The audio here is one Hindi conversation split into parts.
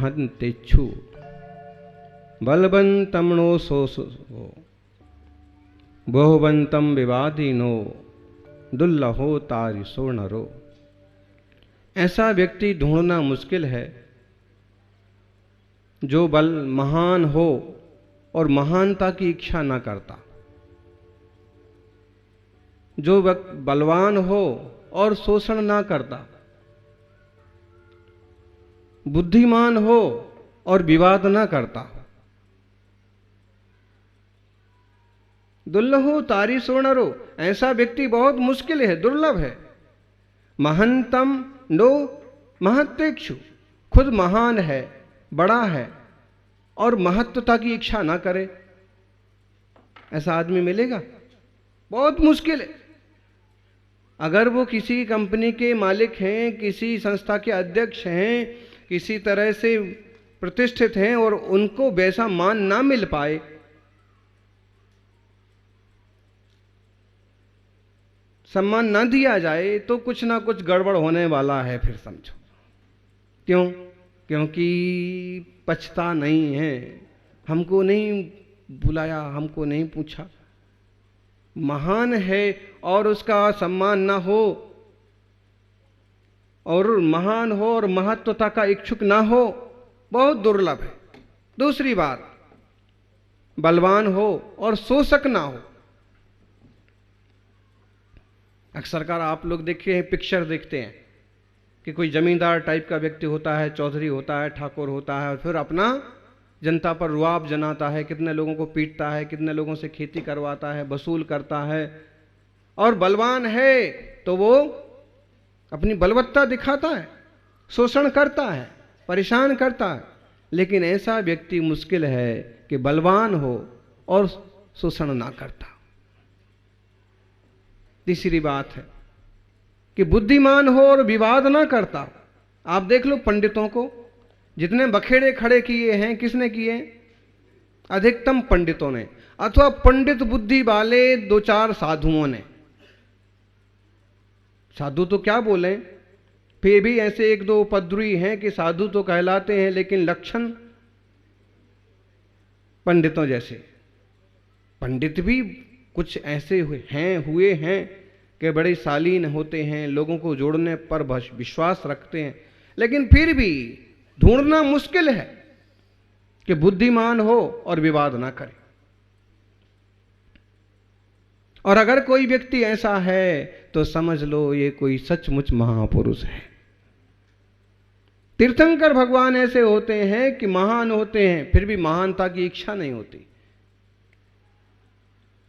महंतेच्छु बलवंतम नो सोसो बहुवंतम विवादिनो दुल्लहो तारिसो नरो। ऐसा व्यक्ति ढूंढना मुश्किल है जो महान हो और महानता की इच्छा ना करता, जो बलवान हो और शोषण ना करता, बुद्धिमान हो और विवाद ना करता। दुर्लभो तारिसो नरो, ऐसा व्यक्ति बहुत मुश्किल है, दुर्लभ है। महंतम नो महत्वेक्षु, खुद महान है, बड़ा है और महत्वता की इच्छा ना करे, ऐसा आदमी मिलेगा? बहुत मुश्किल है। अगर वो किसी कंपनी के मालिक हैं, किसी संस्था के अध्यक्ष हैं, किसी तरह से प्रतिष्ठित हैं और उनको वैसा मान ना मिल पाए, सम्मान ना दिया जाए, तो कुछ ना कुछ गड़बड़ होने वाला है फिर समझो। क्यों? क्योंकि पछता नहीं है, हमको नहीं बुलाया, हमको नहीं पूछा। महान है और उसका सम्मान ना हो, और महान हो और महत्वता का इच्छुक ना हो, बहुत दुर्लभ है। दूसरी बात, बलवान हो और शोषक ना हो। अक्सर कार आप लोग देखे हैं, पिक्चर देखते हैं कि कोई जमींदार टाइप का व्यक्ति होता है, चौधरी होता है, ठाकुर होता है, और फिर अपना जनता पर रुआब जनाता है, कितने लोगों को पीटता है, कितने लोगों से खेती करवाता है, वसूल करता है। और बलवान है तो वो अपनी बलवत्ता दिखाता है, शोषण करता है, परेशान करता है। लेकिन ऐसा व्यक्ति मुश्किल है कि बलवान हो और शोषण ना करता। तीसरी बात है कि बुद्धिमान हो और विवाद ना करता। आप देख लो पंडितों को, जितने बखेड़े खड़े किए हैं, किसने किए? अधिकतम पंडितों ने, अथवा पंडित बुद्धि वाले दो चार साधुओं ने। साधु तो क्या बोले, फिर भी ऐसे एक दो उपद्रवी हैं कि साधु तो कहलाते हैं, लेकिन लक्षण पंडितों जैसे। पंडित भी कुछ ऐसे हुए हैं कि बड़े शालीन होते हैं, लोगों को जोड़ने पर विश्वास रखते हैं, लेकिन फिर भी ढूंढना मुश्किल है कि बुद्धिमान हो और विवाद ना करे। और अगर कोई व्यक्ति ऐसा है तो समझ लो ये कोई सचमुच महापुरुष है। तीर्थंकर भगवान ऐसे होते हैं कि महान होते हैं, फिर भी महानता की इच्छा नहीं होती।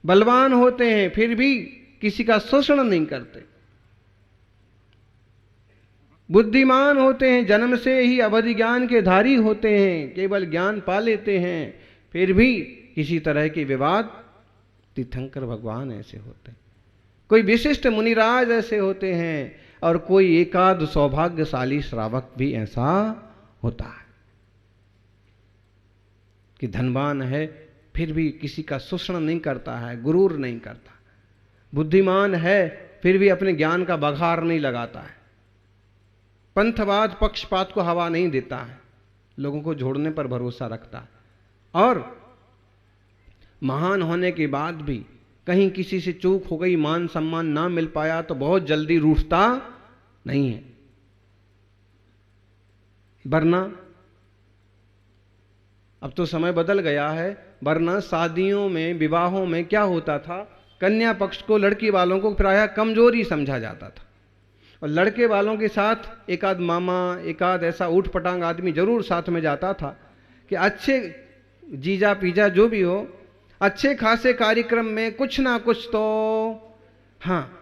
बलवान होते हैं, फिर भी किसी का शोषण नहीं करते। बुद्धिमान होते हैं, जन्म से ही अवधि ज्ञान के धारी होते हैं, केवल ज्ञान पा लेते हैं, फिर भी किसी तरह के विवाद। तीर्थंकर भगवान ऐसे होते हैं। कोई विशिष्ट मुनिराज ऐसे होते हैं, और कोई एकाध सौभाग्यशाली श्रावक भी ऐसा होता है कि धनवान है फिर भी किसी का शोषण नहीं करता है, गुरूर नहीं करता। बुद्धिमान है फिर भी अपने ज्ञान का बघार नहीं लगाता है, पंथवाद पक्षपात को हवा नहीं देता है, लोगों को जोड़ने पर भरोसा रखता है। और महान होने के बाद भी कहीं किसी से चूक हो गई, मान सम्मान ना मिल पाया, तो बहुत जल्दी रूठता नहीं है। वरना अब तो समय बदल गया है, वरना शादियों में, विवाहों में क्या होता था, कन्या पक्ष को, लड़की वालों को प्रायः कमजोरी समझा जाता था, और लड़के वालों के साथ एक आध मामा, एक आध ऐसा ऊट पटांग आदमी जरूर साथ में जाता था कि अच्छे जीजा पीजा जो भी हो, अच्छे खासे कार्यक्रम में कुछ ना कुछ तो, हाँ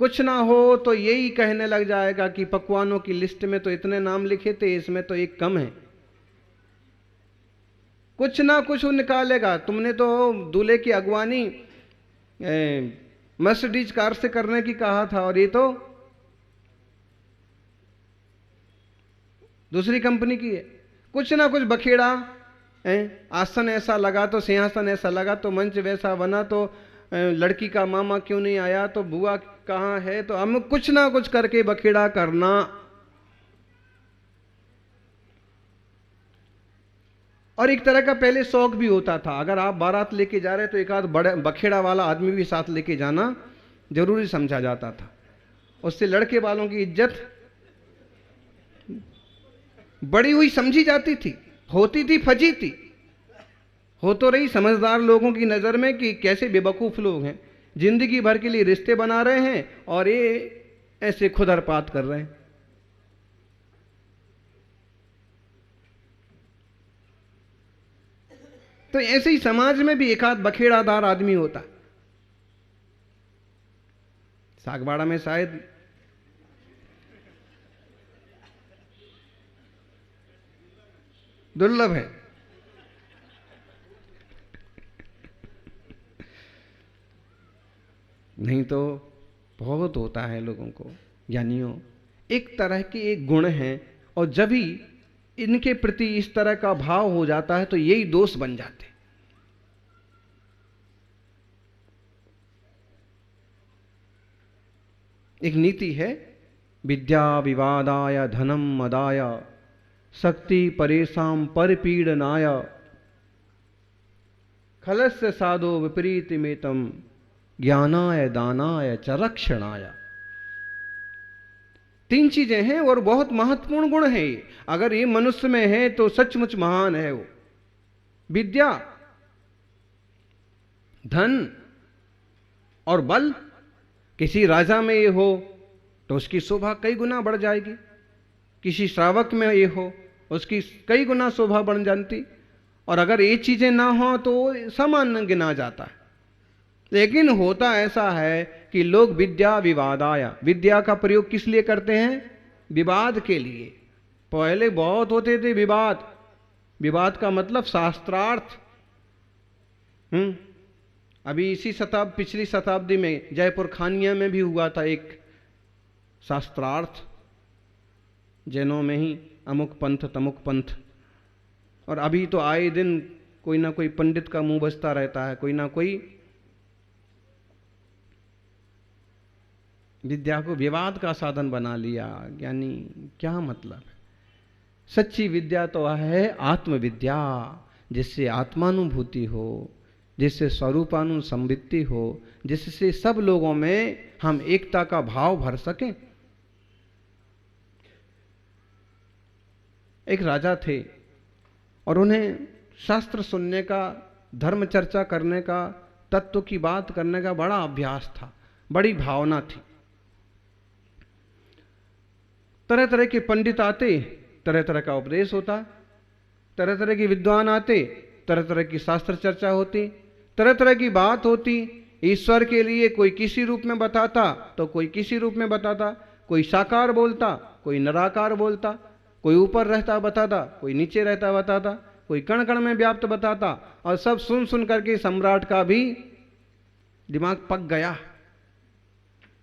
कुछ ना हो तो यही कहने लग जाएगा कि पकवानों की लिस्ट में तो इतने नाम लिखे थे, इसमें तो एक कम है। कुछ ना कुछ वो निकालेगा। तुमने तो दूल्हे की अगवानी मर्सिडीज कार से करने की कहा था, और ये तो दूसरी कंपनी की है। कुछ ना कुछ बखेड़ा, आसन ऐसा लगा तो सिंहासन ऐसा लगा तो मंच वैसा बना, तो लड़की का मामा क्यों नहीं आया, तो बुआ कहाँ है, तो हम कुछ ना कुछ करके बखेड़ा करना। और एक तरह का पहले शौक भी होता था, अगर आप बारात लेके जा रहे तो एक आध बड़े बखेड़ा वाला आदमी भी साथ लेके जाना जरूरी समझा जाता था। उससे लड़के वालों की इज्जत बड़ी हुई समझी जाती थी, होती थी फजी थी, हो तो रही समझदार लोगों की नज़र में कि कैसे बेवकूफ़ लोग हैं, जिंदगी भर के लिए रिश्ते बना रहे हैं और ये ऐसे खुदरपात कर रहे हैं। तो ऐसे ही समाज में भी एक आध बखेड़ादार आदमी होता है। सागवाड़ा में शायद दुर्लभ है। नहीं तो बहुत होता है लोगों को, ज्ञानियों एक तरह के एक गुण हैं, और जब भी इनके प्रति इस तरह का भाव हो जाता है तो यही दोष बन जाते। एक नीति है, विद्या विवादाय धनम मदाय शक्ति परेशान परपीड़नाय खलस्य साधो विपरीतमेतम ज्ञानाय दानाय च रक्षणाय। तीन चीजें हैं और बहुत महत्वपूर्ण गुण है ये। अगर ये मनुष्य में है तो सचमुच महान है वो। विद्या, धन और बल। किसी राजा में ये हो तो उसकी शोभा कई गुना बढ़ जाएगी, किसी श्रावक में ये हो उसकी कई गुना शोभा बढ़ जाती, और अगर ये चीजें ना हो तो सामान्य गिना जाता है। लेकिन होता ऐसा है कि लोग विद्या विवादाय, विद्या का प्रयोग किस लिए करते हैं? विवाद के लिए। पहले बहुत होते थे विवाद, विवाद का मतलब शास्त्रार्थ। अभी इसी पिछली शताब्दी में जयपुर खानिया में भी हुआ था एक शास्त्रार्थ, जैनों में ही अमुक पंथ तमुक पंथ। और अभी तो आए दिन कोई ना कोई पंडित का मुंह बजता रहता है, कोई ना कोई विद्या को विवाद का साधन बना लिया। यानी क्या मतलब है? सच्ची विद्या तो है आत्मविद्या, जिससे आत्मानुभूति हो, जिससे स्वरूपानुसंवित्ति हो, जिससे सब लोगों में हम एकता का भाव भर सकें। एक राजा थे और उन्हें शास्त्र सुनने का, धर्म चर्चा करने का, तत्व की बात करने का बड़ा अभ्यास था, बड़ी भावना थी। तरह तरह के पंडित आते, तरह तरह का उपदेश होता, तरह तरह के विद्वान आते, तरह तरह की शास्त्र चर्चा होती, तरह तरह की बात होती। ईश्वर के लिए कोई किसी रूप में बताता तो कोई किसी रूप में बताता, कोई साकार बोलता, कोई निराकार बोलता, कोई ऊपर रहता बताता, कोई नीचे रहता बताता, कोई कण कण में व्याप्त बताता। और सब सुन सुन करके सम्राट का भी दिमाग पक गया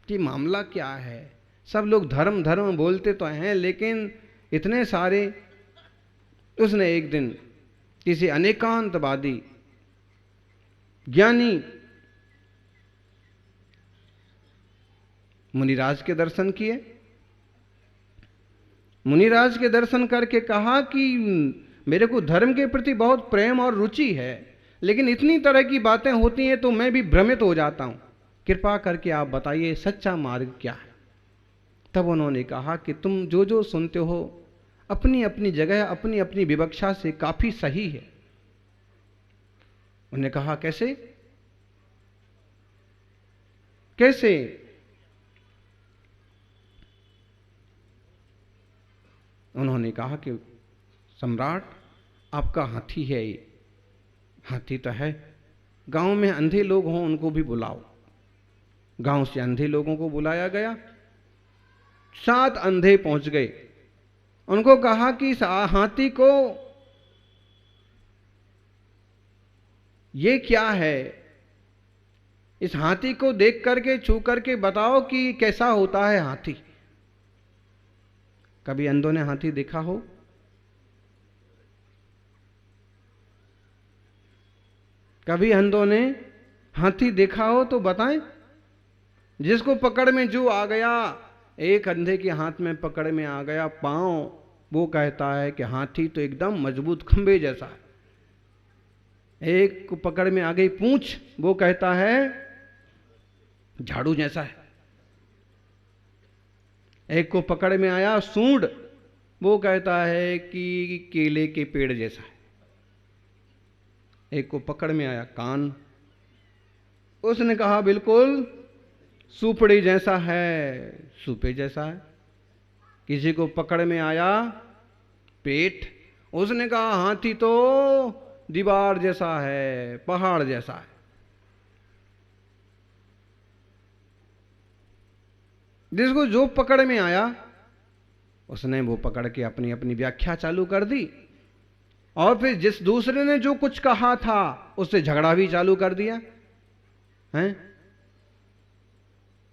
कि मामला क्या है। सब लोग धर्म धर्म बोलते तो हैं, लेकिन इतने सारे। उसने एक दिन किसी अनेकांतवादी ज्ञानी मुनिराज के दर्शन किए। मुनिराज के दर्शन करके कहा कि मेरे को धर्म के प्रति बहुत प्रेम और रुचि है, लेकिन इतनी तरह की बातें होती हैं तो मैं भी भ्रमित हो जाता हूं। कृपा करके आप बताइए सच्चा मार्ग क्या है। तब उन्होंने कहा कि तुम जो जो सुनते हो अपनी अपनी जगह, अपनी अपनी विवक्षा से काफी सही है। उन्होंने कहा कैसे कैसे? उन्होंने कहा कि सम्राट, आपका हाथी है ये। हाथी तो है, गांव में अंधे लोग हों उनको भी बुलाओ। गांव से अंधे लोगों को बुलाया गया। 7 अंधे पहुंच गए। उनको कहा कि इस हाथी को ये क्या है, इस हाथी को देख करके छू करके बताओ कि कैसा होता है हाथी। कभी अंधों ने हाथी देखा हो? कभी अंधों ने हाथी देखा हो तो बताएं। जिसको पकड़ में जो आ गया, एक अंधे के हाथ में पकड़ में आ गया पांव, वो कहता है कि हाथी तो एकदम मजबूत खंबे जैसा है। एक को पकड़ में आ गई पूंछ, वो कहता है झाड़ू जैसा है। एक को पकड़ में आया सूंड, वो कहता है कि केले के पेड़ जैसा है। एक को पकड़ में आया कान, उसने कहा बिल्कुल सुपड़ी जैसा है, सूपे जैसा है। किसी को पकड़ में आया पेट, उसने कहा हाथी तो दीवार जैसा है, पहाड़ जैसा है। जिसको जो पकड़ में आया उसने वो पकड़ के अपनी अपनी व्याख्या चालू कर दी, और फिर जिस दूसरे ने जो कुछ कहा था उससे झगड़ा भी चालू कर दिया है।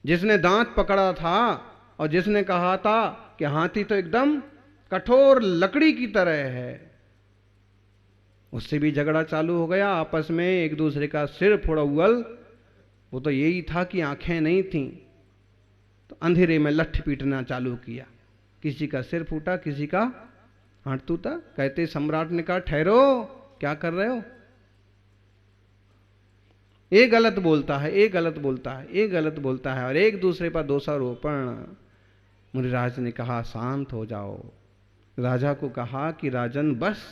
जिसने दांत पकड़ा था और जिसने कहा था कि हाथी तो एकदम कठोर लकड़ी की तरह है, उससे भी झगड़ा चालू हो गया। आपस में एक दूसरे का सिर फोड़ा उगल। वो तो यही था कि आंखें नहीं थीं, तो अंधेरे में लठ पीटना चालू किया। किसी का सिर फूटा, किसी का हाथ टूटा। कहते सम्राट ने कहा ठहरो, क्या कर रहे हो? ये गलत बोलता है, ये गलत बोलता है, ये गलत बोलता है, और एक दूसरे पर दोषारोपण। मुनिराज ने कहा शांत हो जाओ। राजा को कहा कि राजन बस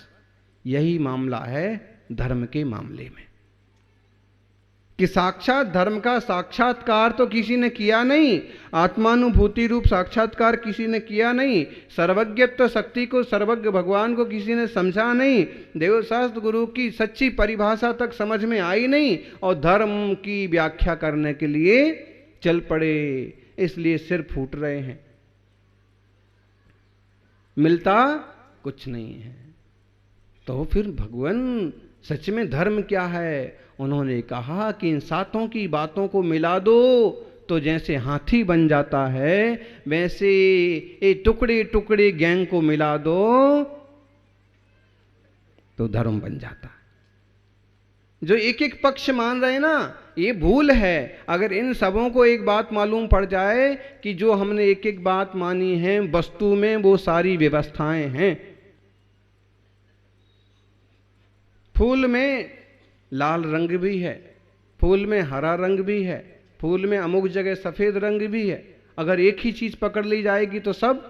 यही मामला है धर्म के मामले में, कि साक्षात धर्म का साक्षात्कार तो किसी ने किया नहीं, आत्मानुभूति रूप साक्षात्कार किसी ने किया नहीं, सर्वज्ञत्व शक्ति को, सर्वज्ञ भगवान को किसी ने समझा नहीं, देवशास्त्र गुरु की सच्ची परिभाषा तक समझ में आई नहीं, और धर्म की व्याख्या करने के लिए चल पड़े, इसलिए सिर फूट रहे हैं। मिलता कुछ नहीं है। तो फिर भगवान सच में धर्म क्या है? उन्होंने कहा कि इन सातों की बातों को मिला दो तो जैसे हाथी बन जाता है, वैसे ये टुकड़े टुकड़े गैंग को मिला दो तो धर्म बन जाता है। जो एक एक पक्ष मान रहे हैं ना, ये भूल है। अगर इन सबों को एक बात मालूम पड़ जाए कि जो हमने एक एक बात मानी है वस्तु में वो सारी व्यवस्थाएं हैं। फूल में लाल रंग भी है, फूल में हरा रंग भी है, फूल में अमुक जगह सफेद रंग भी है। अगर एक ही चीज पकड़ ली जाएगी तो सब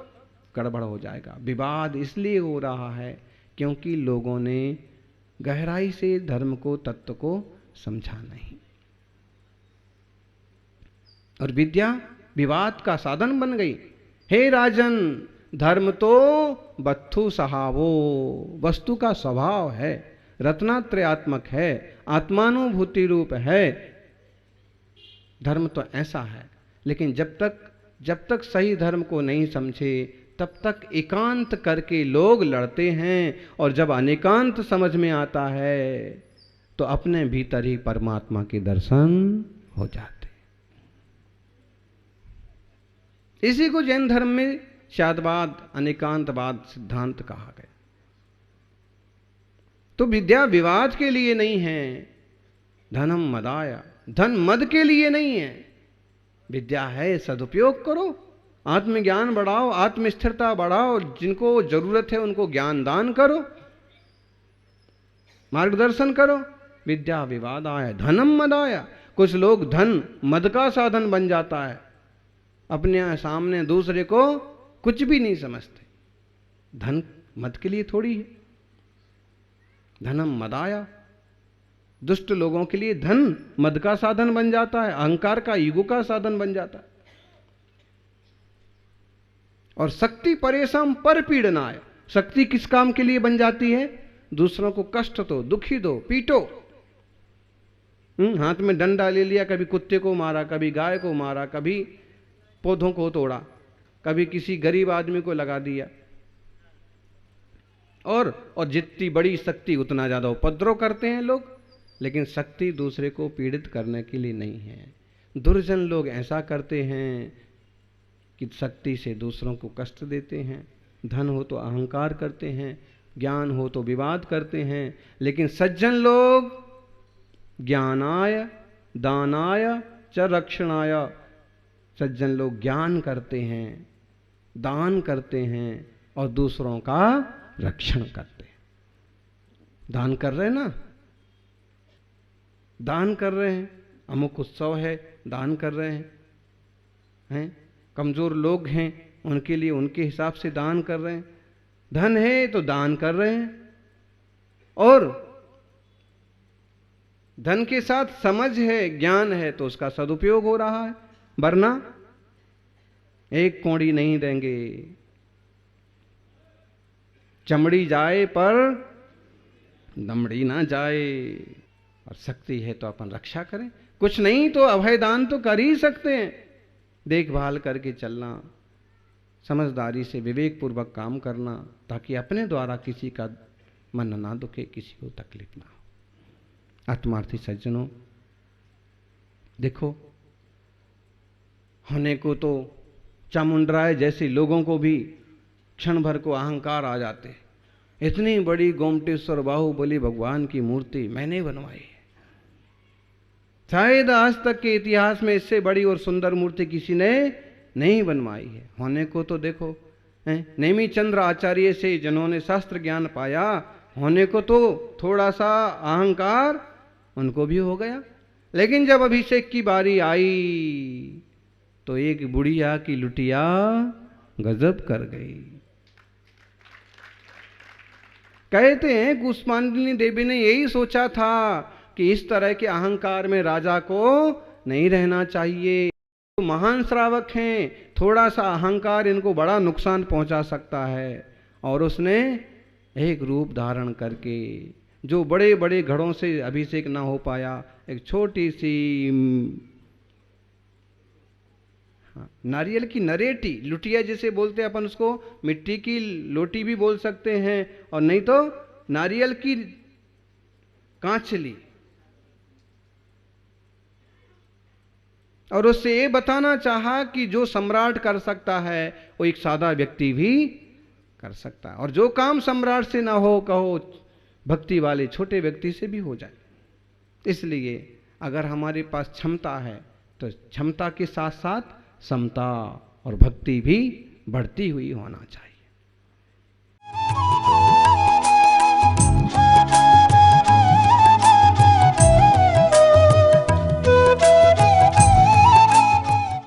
गड़बड़ हो जाएगा। विवाद इसलिए हो रहा है क्योंकि लोगों ने गहराई से धर्म को, तत्व को समझा नहीं, और विद्या विवाद का साधन बन गई। हे राजन, धर्म तो बत्थु सहावो, वस्तु का स्वभाव है, रत्नात्रयात्मक है, आत्मानुभूति रूप है। धर्म तो ऐसा है। लेकिन जब तक सही धर्म को नहीं समझे तब तक एकांत करके लोग लड़ते हैं, और जब अनेकांत समझ में आता है तो अपने भीतर ही परमात्मा के दर्शन हो जाते। इसी को जैन धर्म में शादवाद, अनेकांतवाद सिद्धांत कहा गया। तो विद्या विवाद के लिए नहीं है। धनम मदाय, धन मद के लिए नहीं है। विद्या है सदुपयोग करो, आत्मज्ञान बढ़ाओ, आत्मस्थिरता बढ़ाओ, जिनको जरूरत है उनको ज्ञान दान करो, मार्गदर्शन करो। विद्या विवाद आया, धनम मदाय। कुछ लोग धन मद का साधन बन जाता है, अपने सामने दूसरे को कुछ भी नहीं समझते। धन मद के लिए थोड़ी है। धनम मदाया, दुष्ट लोगों के लिए धन मद का साधन बन जाता है, अहंकार का, ईगो का साधन बन जाता है। और शक्ति परेशान पर पीड़नाय, शक्ति किस काम के लिए बन जाती है? दूसरों को कष्ट दो, दुखी दो, पीटो। हाथ में डंडा ले लिया, कभी कुत्ते को मारा, कभी गाय को मारा, कभी पौधों को तोड़ा, कभी किसी गरीब आदमी को लगा दिया। और जितनी बड़ी शक्ति उतना ज्यादा उपद्रव करते हैं लोग। लेकिन शक्ति दूसरे को पीड़ित करने के लिए नहीं है। दुर्जन लोग ऐसा करते हैं कि शक्ति से दूसरों को कष्ट देते हैं। धन हो तो अहंकार करते हैं, ज्ञान हो तो विवाद करते हैं। लेकिन सज्जन लोग ज्ञानाय दानाय च रक्षणाय, सज्जन लोग ज्ञान करते हैं, दान करते हैं और दूसरों का रक्षण करते हैं। दान कर रहे ना, दान कर रहे हैं, अमुक उत्सव है दान कर रहे हैं, कमज़ोर लोग हैं उनके लिए उनके हिसाब से दान कर रहे हैं, धन है तो दान कर रहे हैं, और धन के साथ समझ है, ज्ञान है तो उसका सदुपयोग हो रहा है, वरना एक कौड़ी नहीं देंगे। चमड़ी जाए पर दमड़ी ना जाए, और शक्ति है तो अपन रक्षा करें, कुछ नहीं तो अभय दान तो कर ही सकते हैं। देखभाल करके चलना, समझदारी से विवेक पूर्वक काम करना, ताकि अपने द्वारा किसी का मन ना दुखे, किसी को तकलीफ ना हो। आत्मार्थी सज्जनों, देखो होने को तो चामुंडराय जैसे लोगों को भी क्षण भर को अहंकार आ जाते, इतनी बड़ी गोमटेश्वर बाहुबली भगवान की मूर्ति मैंने बनवाई है, शायद आज तक के इतिहास में इससे बड़ी और सुंदर मूर्ति किसी ने नहीं बनवाई है। होने को तो देखो नेमी चंद्र आचार्य से जिन्होंने शास्त्र ज्ञान पाया, होने को तो थोड़ा सा अहंकार उनको भी हो गया, लेकिन जब अभिषेक की बारी आई तो एक बुढ़िया की लुटिया गजब कर गई। कहते हैं कुष्मांडिनी देवी ने यही सोचा था कि इस तरह के अहंकार में राजा को नहीं रहना चाहिए, तो महान श्रावक हैं, थोड़ा सा अहंकार इनको बड़ा नुकसान पहुंचा सकता है, और उसने एक रूप धारण करके जो बड़े बड़े घड़ों से अभिषेक ना हो पाया, एक छोटी सी नारियल की नरेटी लुटिया जिसे बोलते हैं अपन, उसको मिट्टी की लोटी भी बोल सकते हैं, और नहीं तो नारियल की कांचली, और उससे ये बताना चाहा कि जो सम्राट कर सकता है वो एक सादा व्यक्ति भी कर सकता है, और जो काम सम्राट से ना हो, कहो भक्ति वाले छोटे व्यक्ति से भी हो जाए। इसलिए अगर हमारे पास क्षमता है तो क्षमता के साथ साथ समता और भक्ति भी बढ़ती हुई होना चाहिए।